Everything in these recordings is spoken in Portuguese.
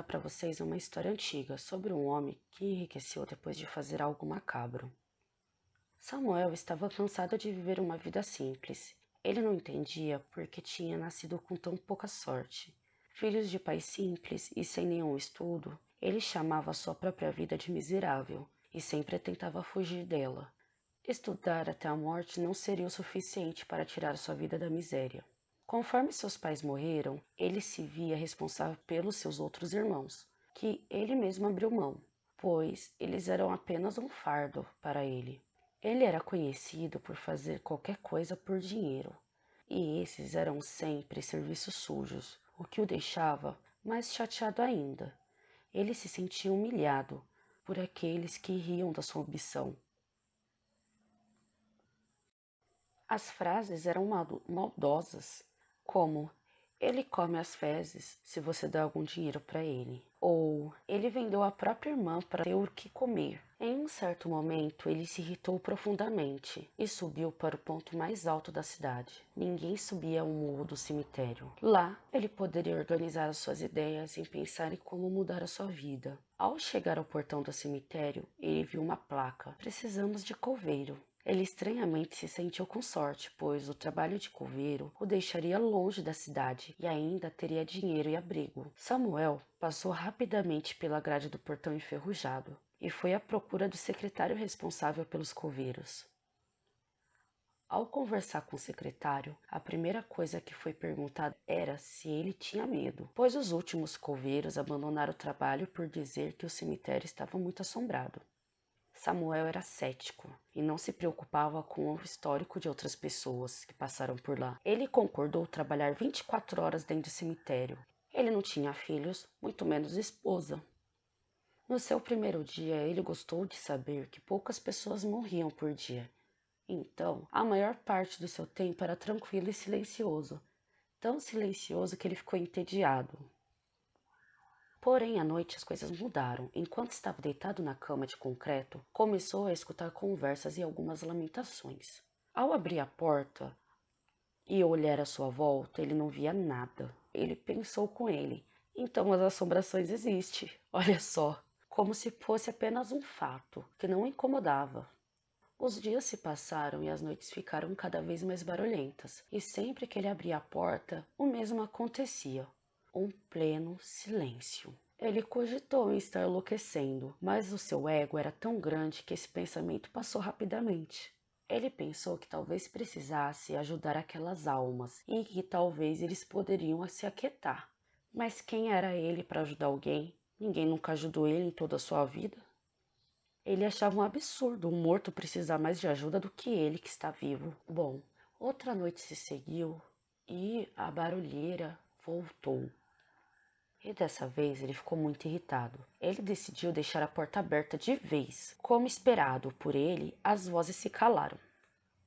contar para vocês uma história antiga sobre um homem que enriqueceu depois de fazer algo macabro. Samuel estava cansado de viver uma vida simples. Ele não entendia por que tinha nascido com tão pouca sorte. Filhos de pais simples e sem nenhum estudo, ele chamava a sua própria vida de miserável e sempre tentava fugir dela. Estudar até a morte não seria o suficiente para tirar sua vida da miséria. Conforme seus pais morreram, ele se via responsável pelos seus outros irmãos, que ele mesmo abriu mão, pois eles eram apenas um fardo para ele. Ele era conhecido por fazer qualquer coisa por dinheiro, e esses eram sempre serviços sujos, o que o deixava mais chateado ainda. Ele se sentia humilhado por aqueles que riam da sua ambição. As frases eram maldosas, como ele come as fezes se você dá algum dinheiro para ele, ou ele vendeu a própria irmã para ter o que comer. Em um certo momento, ele se irritou profundamente e subiu para o ponto mais alto da cidade. Ninguém subia ao morro do cemitério. Lá, ele poderia organizar as suas ideias e pensar em como mudar a sua vida. Ao chegar ao portão do cemitério, ele viu uma placa: "Precisamos de coveiro". Ele estranhamente se sentiu com sorte, pois o trabalho de coveiro o deixaria longe da cidade e ainda teria dinheiro e abrigo. Samuel passou rapidamente pela grade do portão enferrujado e foi à procura do secretário responsável pelos coveiros. Ao conversar com o secretário, a primeira coisa que foi perguntada era se ele tinha medo, pois os últimos coveiros abandonaram o trabalho por dizer que o cemitério estava muito assombrado. Samuel era cético e não se preocupava com o histórico de outras pessoas que passaram por lá. Ele concordou trabalhar 24 horas dentro do cemitério. Ele não tinha filhos, muito menos esposa. No seu primeiro dia, ele gostou de saber que poucas pessoas morriam por dia. Então, a maior parte do seu tempo era tranquilo e silencioso, tão silencioso que ele ficou entediado. Porém, à noite as coisas mudaram. Enquanto estava deitado na cama de concreto, começou a escutar conversas e algumas lamentações. Ao abrir a porta e olhar à sua volta, ele não via nada. Ele pensou com ele: então as assombrações existem, olha só, como se fosse apenas um fato que não o incomodava. Os dias se passaram e as noites ficaram cada vez mais barulhentas, e sempre que ele abria a porta, o mesmo acontecia. Um pleno silêncio. Ele cogitou em estar enlouquecendo, mas o seu ego era tão grande que esse pensamento passou rapidamente. Ele pensou que talvez precisasse ajudar aquelas almas e que talvez eles poderiam se aquietar. Mas quem era ele para ajudar alguém? Ninguém nunca ajudou ele em toda a sua vida. Ele achava um absurdo um morto precisar mais de ajuda do que ele que está vivo. Bom, outra noite se seguiu e a barulheira voltou. E dessa vez ele ficou muito irritado. Ele decidiu deixar a porta aberta de vez. Como esperado por ele, as vozes se calaram.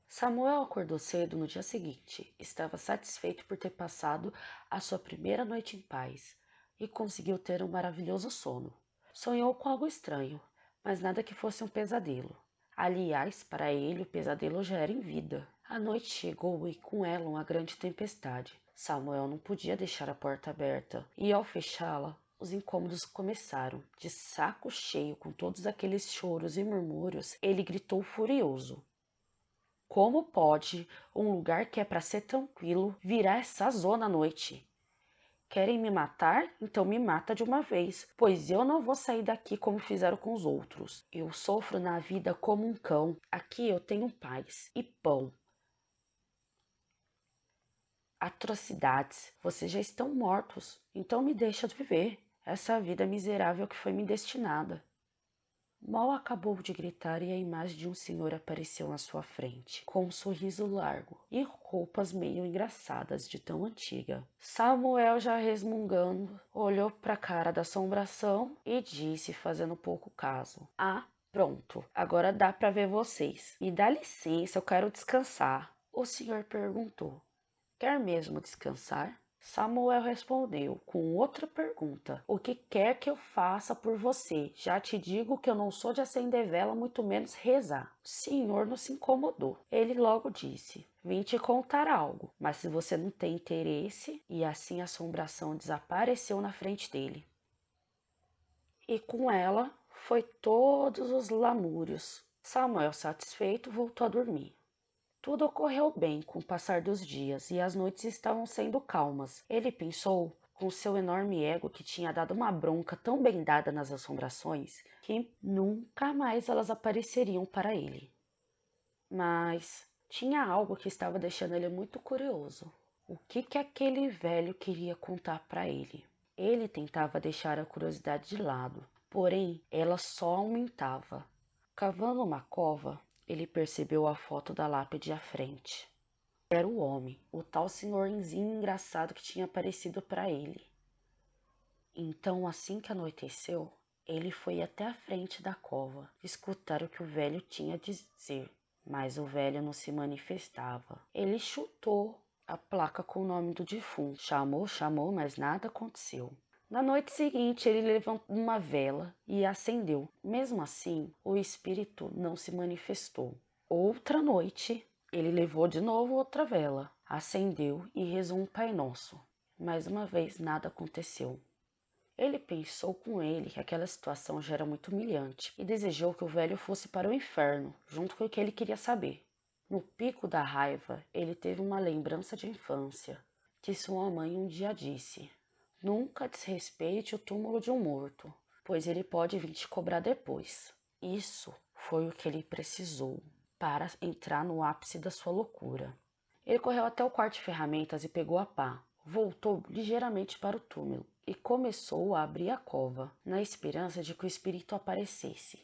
Samuel acordou cedo no dia seguinte. Estava satisfeito por ter passado a sua primeira noite em paz e conseguiu ter um maravilhoso sono. Sonhou com algo estranho, mas nada que fosse um pesadelo. Aliás, para ele o pesadelo já era em vida. A noite chegou e com ela uma grande tempestade. Samuel não podia deixar a porta aberta, e ao fechá-la, os incômodos começaram. De saco cheio com todos aqueles choros e murmúrios, ele gritou furioso: como pode um lugar que é para ser tranquilo virar essa zona à noite? Querem me matar? Então me mata de uma vez, pois eu não vou sair daqui como fizeram com os outros. Eu sofro na vida como um cão. Aqui eu tenho paz e pão. Atrocidades, vocês já estão mortos, então me deixa viver essa vida miserável que foi me destinada. Mal acabou de gritar e a imagem de um senhor apareceu na sua frente, com um sorriso largo e roupas meio engraçadas de tão antiga. Samuel, já resmungando, olhou para a cara da assombração e disse, fazendo pouco caso: "Ah, pronto, agora dá para ver vocês. Me dá licença, eu quero descansar." O senhor perguntou: "Quer mesmo descansar?" Samuel respondeu com outra pergunta: "O que quer que eu faça por você? Já te digo que eu não sou de acender vela, muito menos rezar." O senhor não se incomodou. Ele logo disse: "Vim te contar algo, mas se você não tem interesse..." E assim a assombração desapareceu na frente dele. e com ela foi todos os lamúrios. Samuel, satisfeito, voltou a dormir. Tudo ocorreu bem com o passar dos dias e as noites estavam sendo calmas. Ele pensou, com seu enorme ego que tinha dado uma bronca tão bem dada nas assombrações, que nunca mais elas apareceriam para ele. Mas tinha algo que estava deixando ele muito curioso. O que aquele velho queria contar para ele? Ele tentava deixar a curiosidade de lado, porém ela só aumentava. Cavando uma cova, ele percebeu a foto da lápide à frente. Era o homem, o tal senhorzinho engraçado que tinha aparecido para ele. Então, assim que anoiteceu, ele foi até a frente da cova, escutar o que o velho tinha a dizer, mas o velho não se manifestava. Ele chutou a placa com o nome do defunto, chamou, mas nada aconteceu. Na noite seguinte, ele levantou uma vela e a acendeu. Mesmo assim, o espírito não se manifestou. Outra noite, ele levou de novo outra vela, acendeu e rezou um Pai Nosso. Mais uma vez, nada aconteceu. Ele pensou com ele que aquela situação já era muito humilhante e desejou que o velho fosse para o inferno, junto com o que ele queria saber. No pico da raiva, ele teve uma lembrança de infância, que sua mãe um dia disse: "Nunca desrespeite o túmulo de um morto, pois ele pode vir te cobrar depois." Isso foi o que ele precisou para entrar no ápice da sua loucura. Ele correu até o quarto de ferramentas e pegou a pá. Voltou ligeiramente para o túmulo e começou a abrir a cova, na esperança de que o espírito aparecesse.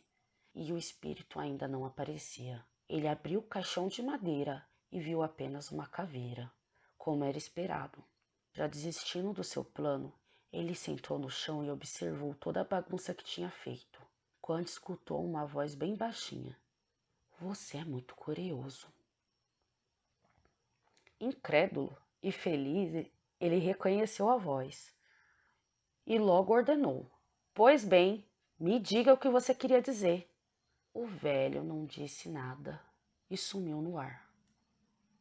E o espírito ainda não aparecia. Ele abriu o caixão de madeira e viu apenas uma caveira, como era esperado. Já desistindo do seu plano, ele sentou no chão e observou toda a bagunça que tinha feito, quando escutou uma voz bem baixinha: "Você é muito curioso." Incrédulo e feliz, ele reconheceu a voz e logo ordenou: "Pois bem, me diga o que você queria dizer." O velho não disse nada e sumiu no ar.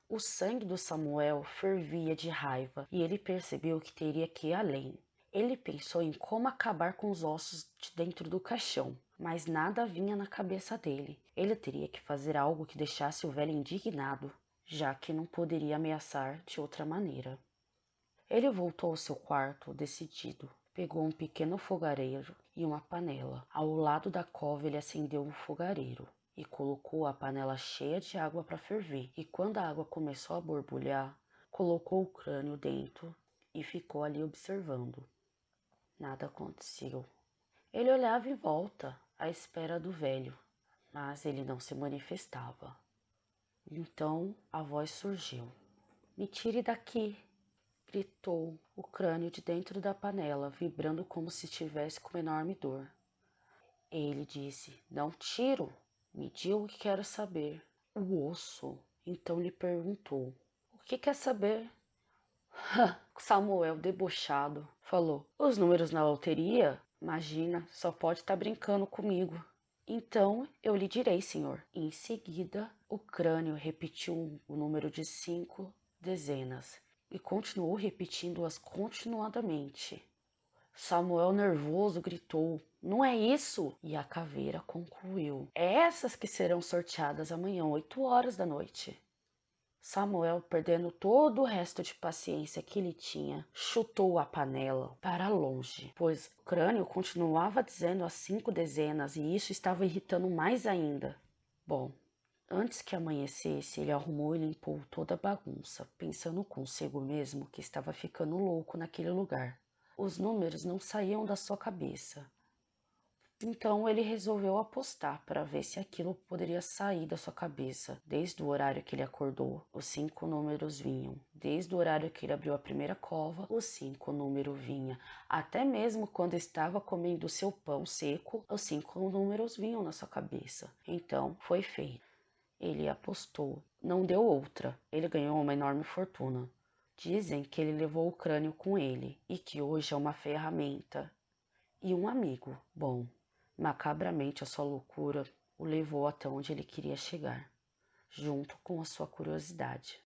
O sangue do Samuel fervia de raiva e ele percebeu que teria que ir além. Ele pensou em como acabar com os ossos de dentro do caixão, mas nada vinha na cabeça dele. Ele teria que fazer algo que deixasse o velho indignado, já que não poderia ameaçar de outra maneira. Ele voltou ao seu quarto decidido. Pegou um pequeno fogareiro e uma panela. Ao lado da cova ele acendeu um fogareiro e colocou a panela cheia de água para ferver. E quando a água começou a borbulhar, colocou o crânio dentro e ficou ali observando. Nada aconteceu. Ele olhava em volta, à espera do velho, mas ele não se manifestava. Então a voz surgiu: "Me tire daqui!" gritou o crânio de dentro da panela, vibrando como se estivesse com enorme dor. Ele disse: "Não tiro, me diga o que quero saber." O osso então lhe perguntou: "O que quer saber?" Samuel, debochado, falou: "Os números na loteria? Imagina, só pode estar brincando comigo." "Então eu lhe direi, senhor." Em seguida, o crânio repetiu o número de 5 dezenas e continuou repetindo-as continuadamente. Samuel, nervoso, gritou: "Não é isso?" E a caveira concluiu: "É essas que serão sorteadas amanhã, 8 horas da noite." Samuel, perdendo todo o resto de paciência que ele tinha, chutou a panela para longe, pois o crânio continuava dizendo as 5 dezenas e isso estava irritando mais ainda. Bom, antes que amanhecesse, ele arrumou e limpou toda a bagunça, pensando consigo mesmo que estava ficando louco naquele lugar. Os números não saíam da sua cabeça. Então ele resolveu apostar para ver se aquilo poderia sair da sua cabeça. Desde o horário que ele acordou, os 5 números vinham. Desde o horário que ele abriu a primeira cova, os 5 números vinham. Até mesmo quando estava comendo seu pão seco, os 5 números vinham na sua cabeça. Então foi feito. Ele apostou. Não deu outra. Ele ganhou uma enorme fortuna. Dizem que ele levou o crânio com ele e que hoje é uma ferramenta e um amigo. Bom, macabramente a sua loucura o levou até onde ele queria chegar, junto com a sua curiosidade.